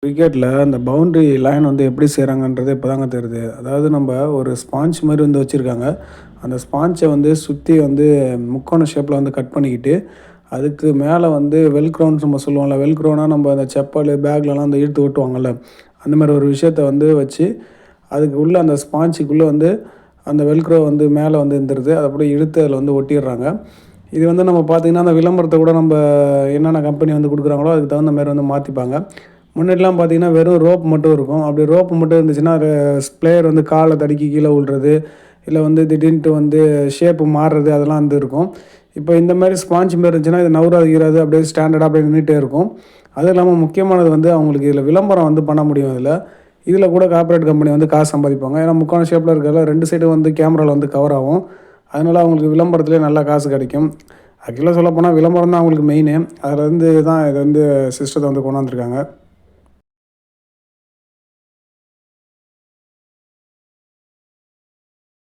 கிரிக்கெட்டில அந்த boundary line வந்து எப்படி செய்கிறாங்கன்றது இப்போ தாங்க தெரியுது. அதாவது நம்ம ஒரு ஸ்பாஞ்ச் மாரி வந்து வச்சுருக்காங்க. அந்த ஸ்பான்ச்சை வந்து சுத்தி வந்து முக்கோண ஷேப்பில வந்து கட் பண்ணிக்கிட்டு, அதுக்கு மேலே வந்து வெல்க்ரோன்னு நம்ம சொல்லுவோம்ல. வெல்க்ரோனா நம்ம அந்த செப்பலு, பேக்லலாம் அந்த இழுத்து ஒட்டுவாங்கல்ல. அந்த மாரி ஒரு விஷயத்த வந்து வச்சு, அதுக்கு உள்ள அந்த ஸ்பான்ச்சுக்குள்ளே வந்து அந்த வெல்க்ரோ வந்து மேலே வந்து இருந்துருது. அத அப்படியே இழுத்து அதில வந்து ஒட்டிர்றாங்க. இது வந்து நம்ம பார்த்தீங்கன்னா, அந்த விளம்பரத்த கூட நம்ப என்னென்ன கம்பெனி வந்து குடுக்குறாங்களோ, அதுக்கு தகுந்த மாரி வந்து மாத்திப்பாங்க. முன்னாடிலாம் பார்த்தீங்கன்னா, வெறும் ரோப் மட்டும் இருக்கும். அப்படி ரோப் மட்டும் இருந்துச்சுன்னா, அது பிளேயர் வந்து கால தடுக்கி கீழ விழுறது, இல்ல வந்து திடீர்ன்ட்டு வந்து ஷேப் மாறுறது அதெல்லாம் வந்து இருக்கும். இப்போ இந்த மாரி ஸ்பாஞ்ச் மாரி இருந்துச்சுன்னா, இது நவுறாது, கீறாது அப்படியே ஸ்டாண்டர்டா அப்படியே நின்னுட்டே இருக்கும். அதுவும் இல்லாம முக்கியமானது வந்து அவங்களுக்கு இதில விளம்பரம் வந்து பண்ண முடியும் இதுல. இதில கூட கார்ப்பரேட் கம்பெனி வந்து காசு சம்பாதிப்பாங்க. ஏன்னா முக்கோண ஷேப்ல இருக்கிறதுல 2 சைடும் வந்து கேமரால வந்து கவர் ஆகும். அதனால அவங்களுக்கு விளம்பரத்திலே நல்லா காசு கிடைக்கும். ஆக்சுவலா சொல்லப்போனா விளம்பரம் தான் அவங்களுக்கு மெயினு. அதுலேருந்து தான் இத வந்து சிஸ்டத்த வந்து கொண்டாந்துருக்காங்க.